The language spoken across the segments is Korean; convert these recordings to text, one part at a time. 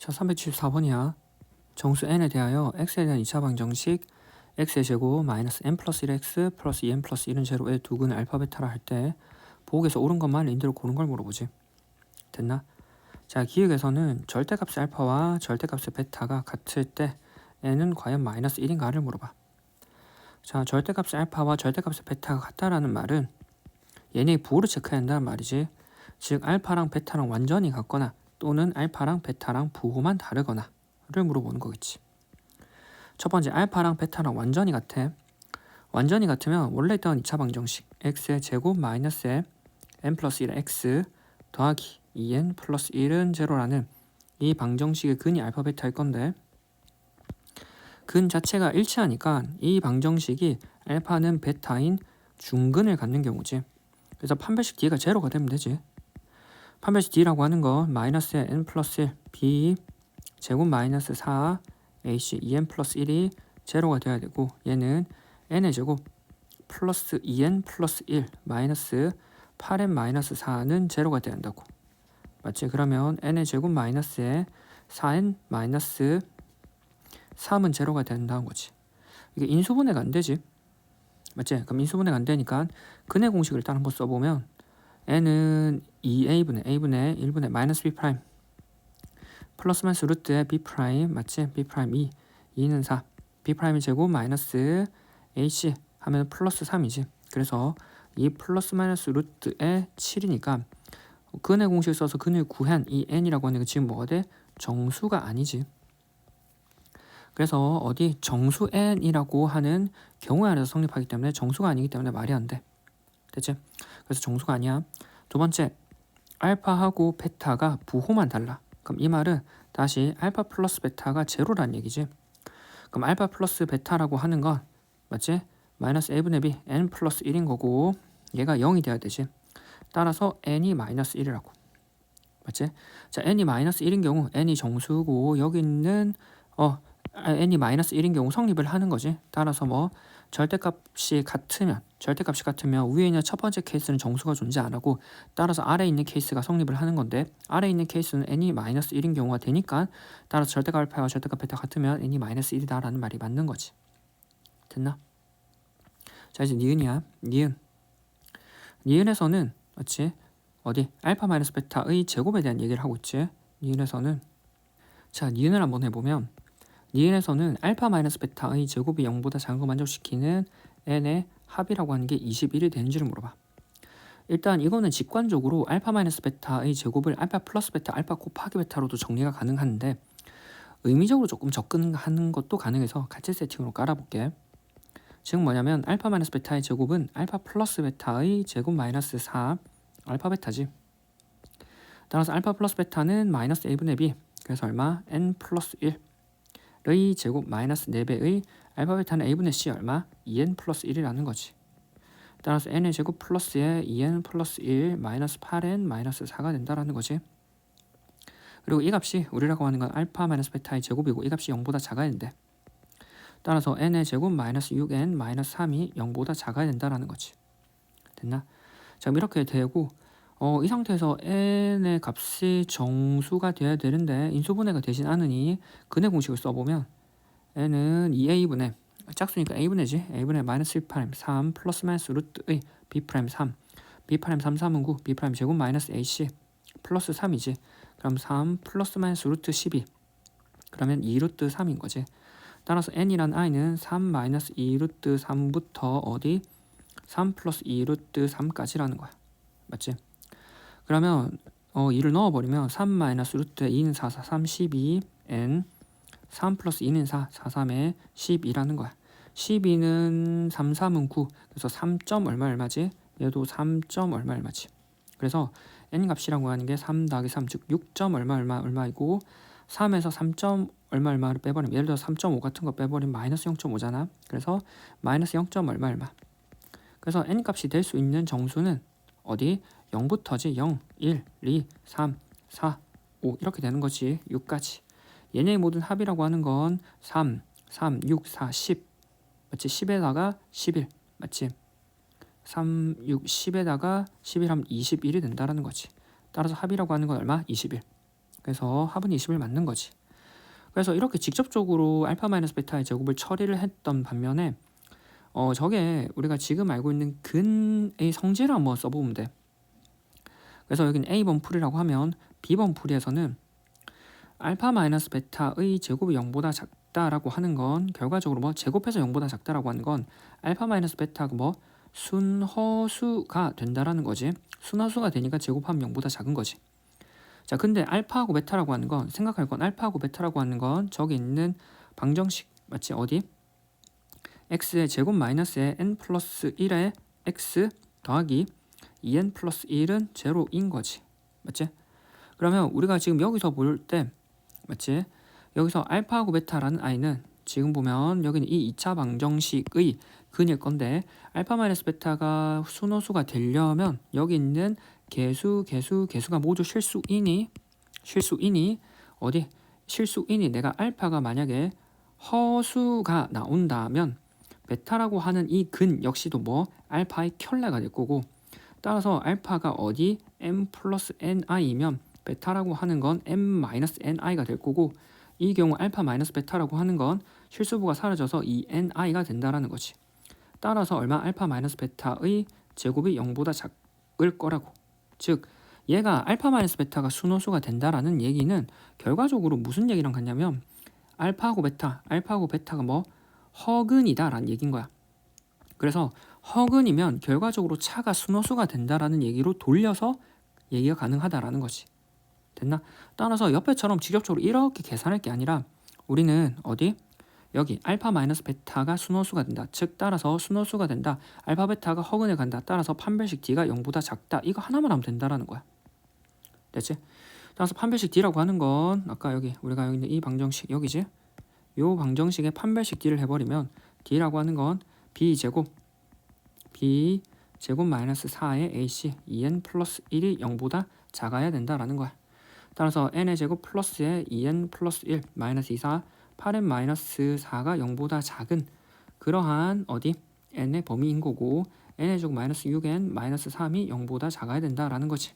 자, 374번이야. 정수 n에 대하여 x에 대한 2차 방정식 x의 제곱 마이너스 n 플러스 1x 플러스 2n 플러스 1은 제로의 두 근의 알파 베타라 할 때 보기에서 옳은 것만 인대로 고른 걸 물어보지. 됐나? 자, 기억에서는 절대값의 알파와 절대값의 베타가 같을 때 n은 과연 마이너스 1인가를 물어봐. 자, 절대값의 알파와 절대값의 베타가 같다라는 말은 얘네의 부호를 체크해야 한다는 말이지. 즉 알파랑 베타랑 완전히 같거나 또는 알파랑 베타랑 부호만 다르거나 를 물어보는 거겠지. 첫 번째, 알파랑 베타랑 완전히 같아. 완전히 같으면 원래 있던 2차 방정식 x의 제곱 마이너스 n 플러스 1의 x 더하기 2n 플러스 1은 제로라는 이 방정식의 근이 알파 베타일 건데, 근 자체가 일치하니까 이 방정식이 알파는 베타인 중근을 갖는 경우지. 그래서 판별식 d가 제로가 되면 되지. 판별식 d라고 하는 건 마이너스 n 플러스 1 b 제곱 마이너스 4 ac 2n 플러스 1이 제로가 돼야 되고, 얘는 n의 제곱 플러스 2n 플러스 1 마이너스 8n 마이너스 4는 제로가 돼야 한다고. 맞지? 그러면 n의 제곱 마이너스에 4n 마이너스 3은 제로가 된다는 거지. 이게 인수분해가 안 되지. 맞지? 그럼 인수분해가 안 되니까 근의 공식을 일단 한번 써보면 n은 2a분의 a분의 1분의 마이너스 b 프라임 플러스 마이너스 루트의 b 프라임, 맞지? b 프라임 2는 4 b 프라임의 제곱 마이너스 ac 하면 플러스 3이지. 그래서 이 플러스 마이너스 루트의 7이니까 근의 공식을 써서 근을 구한 이 n이라고 하는 게 지금 뭐가 돼? 정수가 아니지. 그래서 어디 정수 n이라고 하는 경우에 한해서 성립하기 때문에 정수가 아니기 때문에 말이 안 돼. 됐지? 그래서 정수가 아니야. 두 번째, 알파하고 베타가 부호만 달라. 그럼 이 말은 다시 알파 플러스 베타가 제로란 얘기지. 그럼 알파 플러스 베타라고 하는 건 맞지? 마이너스 a분의 b n 플러스 1인 거고, 얘가 0이 돼야 되지. 따라서 n이 마이너스 1이라고. 맞지? 자, n이 마이너스 1인 경우 n이 정수고 여기 있는 n이 마이너스 1인 경우 성립을 하는 거지. 따라서 뭐 절대값이 같으면 위에 있는 첫 번째 케이스는 정수가 존재 안 하고, 따라서 아래에 있는 케이스가 성립을 하는 건데, 아래에 있는 케이스는 n이 마이너스 1인 경우가 되니까 따라서 절대값 알파와 절대값 베타 같으면 n이 마이너스 1이다라는 말이 맞는 거지. 됐나? 자, 이제 니은이야. 니은에서는 맞지? 어디 알파 마이너스 베타의 제곱에 대한 얘기를 하고 있지. 니은에서는 자, 니은을 한번 해보면 니은에서는 알파 마이너스 베타의 제곱이 0보다 작은 거 만족시키는 n의 합이라고 하는 게 21이 되는지를 물어봐. 일단 이거는 직관적으로 알파 마이너스 베타의 제곱을 알파 플러스 베타, 알파 곱하기 베타로도 정리가 가능한데, 의미적으로 조금 접근하는 것도 가능해서 같이 세팅으로 깔아볼게. 즉 뭐냐면 알파 마이너스 베타의 제곱은 알파 플러스 베타의 제곱 마이너스 4 알파 베타지. 따라서 알파 플러스 베타는 마이너스 a분의 b, 그래서 얼마? n 플러스 1의 제곱 마이너스 4배의 알파 베타는 a분의 c 얼마? 2n 플러스 1이라는 거지. 따라서 n의 제곱 플러스에 2n 플러스 1 마이너스 8n 마이너스 4가 된다라는 거지. 그리고 이 값이 우리라고 하는 건 알파 마이너스 베타의 제곱이고 이 값이 0보다 작아야 된대. 따라서 n의 제곱 마이너스 6n 마이너스 3이 0보다 작아야 된다라는 거지. 됐나? 자, 그럼 이렇게 되고 이 상태에서 n의 값이 정수가 돼야 되는데 인수분해가 되진 않으니 근의 공식을 써보면 n은 2a분의 짝수니까 a분의지. a분의 마이너스 1프라임 3 플러스 마이너스 루트의 b프라임 3 b프라임 3 3은 9 b프라임 제곱 마이너스 ac 플러스 3이지. 그럼 3 플러스 마이너스 루트 12 그러면 2 루트 3인 거지. 따라서 n이란 i는 3 마이너스 2 루트 3부터 어디 3 플러스 2 루트 3까지라는 거야. 맞지? 그러면 2를 넣어버리면 3 마이너스 루트 2는 4, 4, 3, 12 n 3 플러스 2는 4, 4, 3에 12라는 거야. 12는 3, 3은 9, 그래서 3. 얼마지? 얘도 3. 얼마지? 그래서 n 값이라고 하는 게 3 더하기 3, 즉 6. 얼마이고 3에서 3. 얼마를 빼버리면, 예를 들어 3.5 같은 거 빼버리면 마이너스 0.5잖아. 그래서 마이너스 0. 얼마. 그래서 n 값이 될 수 있는 정수는 어디? 0부터지. 0, 1, 2, 3, 4, 5 이렇게 되는 거지. 6까지. 얘네의 모든 합이라고 하는 건 3, 6, 4, 10 맞지? 10에다가 11 맞지? 3, 6, 10에다가 11 하면 21이 된다라는 거지. 따라서 합이라고 하는 건 얼마? 21. 그래서 합은 21 맞는 거지. 그래서 이렇게 직접적으로 알파 마이너스 베타의 제곱을 처리를 했던 반면에 저게 우리가 지금 알고 있는 근의 성질을 한번 써보면 돼. 그래서 여기는 A번 풀이라고 하면 B번 풀이에서는 알파 마이너스 베타의 제곱이 0보다 작다라고 하는 건 결과적으로 뭐 제곱해서 0보다 작다라고 하는 건 알파 마이너스 베타가 뭐 순허수가 된다라는 거지. 순허수가 되니까 제곱하면 0보다 작은 거지. 자, 근데 알파하고 베타라고 하는 건 생각할 건 알파하고 베타라고 하는 건 저기 있는 방정식 맞지? 어디? x의 제곱 마이너스의 n 플러스 1의 x 더하기 2n 플러스 1은 제로인 거지. 맞지? 그러면 우리가 지금 여기서 볼 때 맞지? 여기서 알파하고 베타라는 아이는 지금 보면 여기는 이 2차 방정식의 근일 건데 알파 마이너스 베타가 순호수가 되려면 여기 있는 개수가 모두 실수이니 어디? 실수이니 내가 알파가 만약에 허수가 나온다면 베타라고 하는 이 근 역시도 뭐 알파의 켤레가 될 거고 따라서 알파가 어디 m 플러스 ni이면 베타라고 하는 건 m 마이너스 ni가 될 거고 이 경우 알파 마이너스 베타라고 하는 건 실수부가 사라져서 이 ni가 된다라는 거지. 따라서 얼마 알파 마이너스 베타의 제곱이 0보다 작을 거라고. 즉 얘가 알파 마이너스 베타가 순호수가 된다라는 얘기는 결과적으로 무슨 얘기랑 같냐면 알파하고 베타가 뭐 허근이다라는 얘기인 거야. 그래서 허근이면 결과적으로 차가 순호수가 된다라는 얘기로 돌려서 얘기가 가능하다라는 거지. 됐나? 따라서 옆에처럼 직접적으로 이렇게 계산할 게 아니라 우리는 어디? 여기 알파 마이너스 베타가 순호수가 된다. 즉 따라서 순호수가 된다. 알파 베타가 허근에 간다. 따라서 판별식 D가 0보다 작다. 이거 하나만 하면 된다라는 거야. 됐지? 따라서 판별식 D라고 하는 건 아까 여기 우리가 여기 있는 이 방정식 여기지? 요 방정식의 판별식 D를 해버리면 D라고 하는 건 B제곱 마이너스 4의 AC 2n 플러스 1이 0보다 작아야 된다라는 거야. 따라서 n의 제곱 플러스의 2n 플러스 1 마이너스 2, 4 8n 마이너스 4가 0보다 작은 그러한 어디 n의 범위인 거고 n의 제곱 마이너스 6n 마이너스 3이 0보다 작아야 된다라는 거지.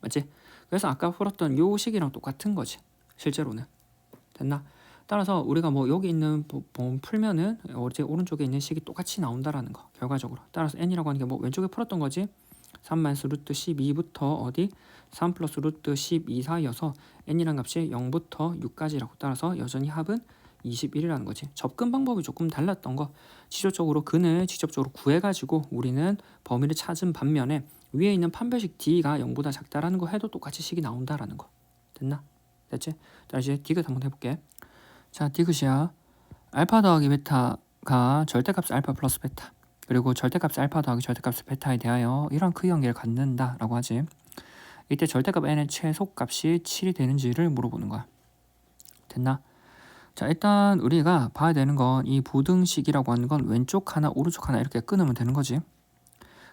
맞지? 그래서 아까 풀었던 요 식이랑 똑같은 거지. 실제로는. 됐나? 따라서 우리가 뭐 여기 있는 범 풀면은 어제 오른쪽에 있는 식이 똑같이 나온다라는 거. 결과적으로. 따라서 n이라고 하는 게 뭐 왼쪽에 풀었던 거지. 3 마이너스 루트 12부터 어디 3 플러스 루트 12 사이여서 n이란 값이 0부터 6까지라고. 따라서 여전히 합은 21이라는 거지. 접근 방법이 조금 달랐던 거. 직접적으로 근을 직접적으로 구해가지고 우리는 범위를 찾은 반면에 위에 있는 판별식 D가 0보다 작다라는 거 해도 똑같이 식이 나온다라는 거. 됐나? 됐지? 자 이제 디귿 한번 해볼게. 자 디귿이야. 알파 더하기 베타가 절대값 알파 플러스 베타 그리고 절대값 알파 더하기 절대값 베타에 대하여 이런 크기 관계를 갖는다라고 하지. 이때 절대값 n의 최소값이 7이 되는지를 물어보는 거야. 됐나? 자 일단 우리가 봐야 되는 건 이 부등식이라고 하는 건 왼쪽 하나 오른쪽 하나 이렇게 끊으면 되는 거지.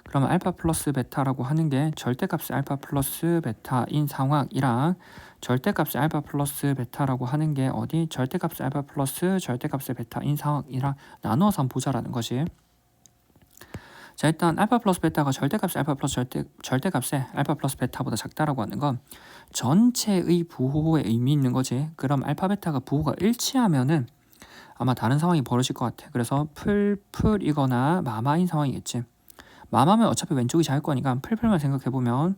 그러면 알파 플러스 베타라고 하는 게 절대값이 알파 플러스 베타인 상황이랑 절대값이 알파 플러스 베타라고 하는 게 어디 절대값이 알파 플러스 절대값의 베타인 상황이랑 나누어서 한번 보자라는 것이. 자 일단 알파 플러스 베타가 절대값이 알파 플러스 절대값의 알파 플러스 베타보다 작다라고 하는 건 전체의 부호에 의미 있는 거지. 그럼 알파 베타가 부호가 일치하면은 아마 다른 상황이 벌어질 것 같아. 그래서 풀이거나 마마인 상황이겠지. 마마면 어차피 왼쪽이 작을 거니까 풀풀만 생각해보면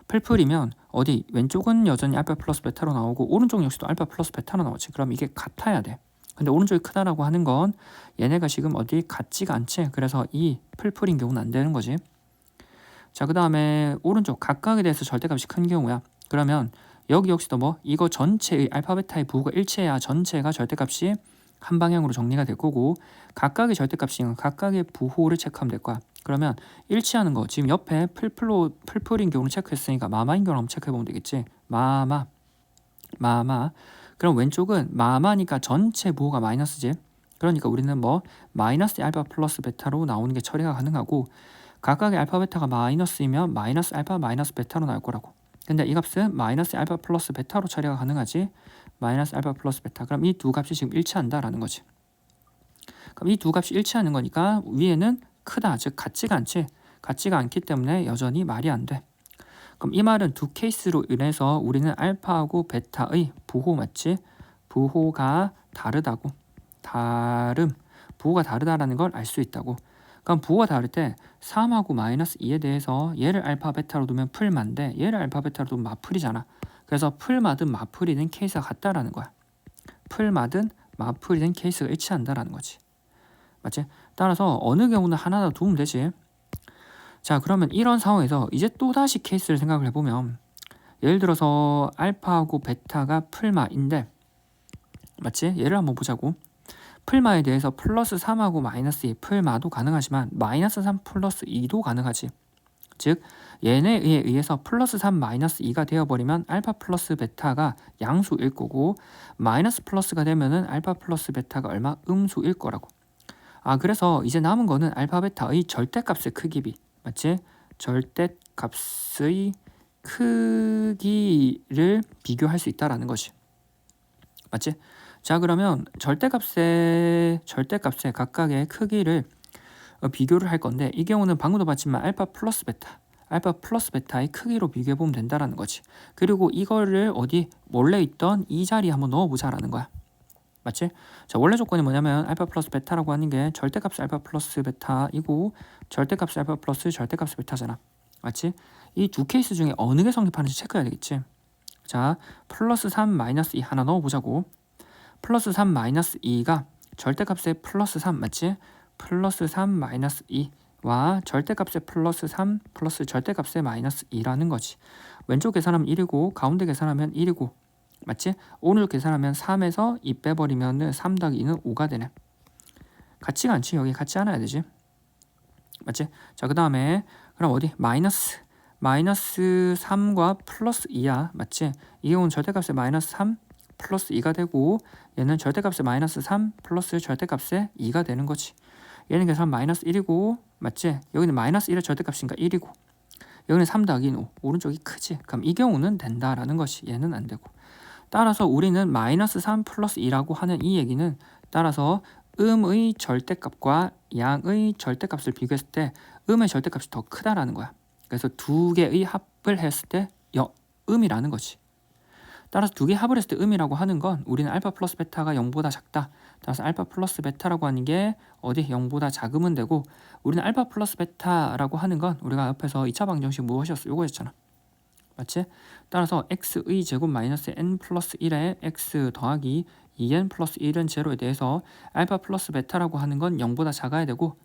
풀풀이면 어디 왼쪽은 여전히 알파 플러스 베타로 나오고 오른쪽 역시도 알파 플러스 베타로 나오지. 그럼 이게 같아야 돼. 근데 오른쪽이 크다라고 하는 건 얘네가 지금 어디 같지가 않지. 그래서 이 풀풀인 경우는 안 되는 거지. 자 그 다음에 오른쪽 각각에 대해서 절대값이 큰 경우야. 그러면 여기 역시도 뭐 이거 전체의 알파 베타의 부호가 일치해야 전체가 절대값이 한 방향으로 정리가 될 거고 각각의 절대값이면 각각의 부호를 체크하면 될 거야. 그러면 일치하는 거 지금 옆에 풀풀인 경우를 체크했으니까 마마인 경우를 한번 체크해보면 되겠지. 마마 그럼 왼쪽은 마마니까 전체 부호가 마이너스지. 그러니까 우리는 뭐 마이너스 알파 플러스 베타로 나오는 게 처리가 가능하고 각각의 알파 베타가 마이너스이면 마이너스 알파 마이너스 베타로 나올 거라고. 근데 이 값은 마이너스 알파 플러스 베타로 처리가 가능하지. 마이너스 알파 플러스 베타. 그럼 이 두 값이 지금 일치한다라는 거지. 그럼 이 두 값이 일치하는 거니까 위에는 크다. 즉 같지가 않지. 같지가 않기 때문에 여전히 말이 안 돼. 그럼 이 말은 두 케이스로 인해서 우리는 알파하고 베타의 부호 맞지? 부호가 다르다고. 부호가 다르다라는 걸 알 수 있다고. 그럼 부호가 다를 때 3하고 마이너스 2에 대해서 얘를 알파 베타로 두면 풀마인데 얘를 알파 베타로 두면 마풀이잖아. 그래서 풀마든 마풀이든 케이스가 같다라는 거야. 풀마든 마풀이든 케이스가 일치한다라는 거지. 맞지? 따라서 어느 경우는 하나 더 두면 되지. 자, 그러면 이런 상황에서 이제 또다시 케이스를 생각을 해보면 예를 들어서 알파하고 베타가 풀마인데 맞지? 얘를 한번 보자고. 풀마에 대해서 플러스 3하고 마이너스 2 풀마도 가능하지만 마이너스 3 플러스 2도 가능하지. 즉 얘네에 의해서 플러스 3 마이너스 2가 되어버리면 알파 플러스 베타가 양수일 거고 마이너스 플러스가 되면은 알파 플러스 베타가 얼마? 음수일 거라고. 그래서 이제 남은 거는 알파 베타의 절대값의 크기비 맞지? 절대값의 크기를 비교할 수 있다라는 것이 맞지? 자, 그러면 절대값의 각각의 크기를 비교를 할 건데 이 경우는 방금도 봤지만 알파 플러스 베타의 크기로 비교해 보면 된다라는 거지. 그리고 이거를 어디 원래 있던 이 자리에 한번 넣어보자라는 거야. 맞지? 자, 원래 조건이 뭐냐면 알파 플러스 베타라고 하는 게 절대값 알파 플러스 베타이고 절대값 알파 플러스 절대값 베타잖아. 맞지? 이 두 케이스 중에 어느 게 성립하는지 체크해야 되겠지. 자, 플러스 3 마이너스 2 하나 넣어보자고. 플러스 3 마이너스 2가 절대값의 플러스 3 맞지? 플러스 3 마이너스 2와 절대값의 플러스 3 플러스 절대값의 마이너스 2라는 거지. 왼쪽 계산하면 1이고 가운데 계산하면 1이고 맞지? 오른쪽 계산하면 3에서 2 빼버리면 3 더하기 2는 5가 되네. 같지가 않지. 여기 같지 않아야 되지. 맞지? 자, 그 다음에 그럼 어디? 마이너스 3과 플러스 2야. 맞지? 이 경우는 절대값의 마이너스 3 플러스 2가 되고 얘는 절대값의 마이너스 3 플러스 절대값의 2가 되는 거지. 얘는 계산 마이너스 1이고 맞지? 여기는 마이너스 1의 절대값이니까 1이고 여기는 3 더하기 5 오른쪽이 크지. 그럼 이 경우는 된다라는 것이 얘는 안 되고 따라서 우리는 마이너스 3 플러스 2라고 하는 이 얘기는 따라서 음의 절대값과 양의 절대값을 비교했을 때 음의 절대값이 더 크다라는 거야. 그래서 두 개의 합을 했을 때 음이라는 거지. 따라서 두 개 합을 했을 때 음이라고 하는 건 우리는 알파 플러스 베타가 0보다 작다. 따라서 알파 플러스 베타라고 하는 게 어디 0보다 작으면 되고 우리는 알파 플러스 베타라고 하는 건 우리가 옆에서 2차 방정식 무엇이었어? 요거였잖아. 맞지? 따라서 x의 제곱 마이너스 n 플러스 1에 x 더하기 2n 플러스 1은 제로에 대해서 알파 플러스 베타라고 하는 건 0보다 작아야 되고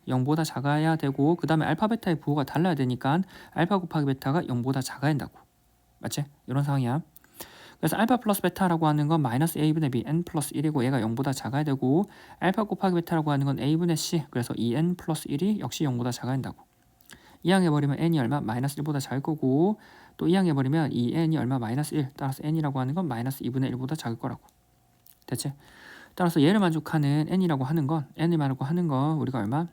그 다음에 알파 베타의 부호가 달라야 되니까 알파 곱하기 베타가 0보다 작아야 된다고. 맞지? 이런 상황이야. 그래서 알파 플러스 베타라고 하는 건 마이너스 a분의 b n 플러스 1이고 얘가 0보다 작아야 되고 알파 곱하기 베타라고 하는 건 a분의 c 그래서 2n 플러스 1이 역시 0보다 작아야 된다고. 이항해버리면 n이 얼마? 마이너스 1보다 작을 거고 또 이항해버리면 2n이 얼마? 마이너스 1 따라서 n이라고 하는 건 마이너스 2분의 1보다 작을 거라고. 됐지? 따라서 얘를 만족하는 n이라고 하는 건 우리가 얼마?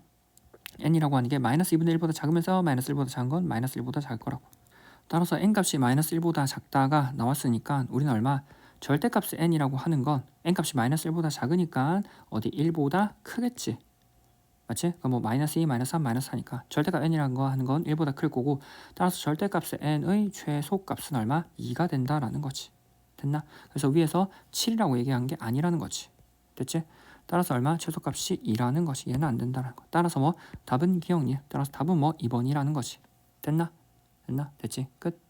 n이라고 하는 게 마이너스 2분의 1보다 작으면서 마이너스 1보다 작은 건 마이너스 1보다 작을 거라고. 따라서 n값이 마이너스 1보다 작다가 나왔으니까 우리는 얼마? 절대값의 n이라고 하는 건 n값이 마이너스 1보다 작으니까 어디 1보다 크겠지. 맞지? 그러니까 뭐 마이너스 2, 마이너스 3, 마이너스 4니까 절대값 n이라는 거 하는 건 1보다 클 거고 따라서 절대값의 n의 최소값은 얼마? 2가 된다라는 거지. 됐나? 그래서 위에서 7이라고 얘기한 게 아니라는 거지. 됐지? 따라서 얼마? 최소값이 2라는 것이 얘는 안 된다는 거. 따라서 뭐 답은 기억니? 따라서 답은 뭐 2번이라는 거지. 됐나? 됐지? 끝.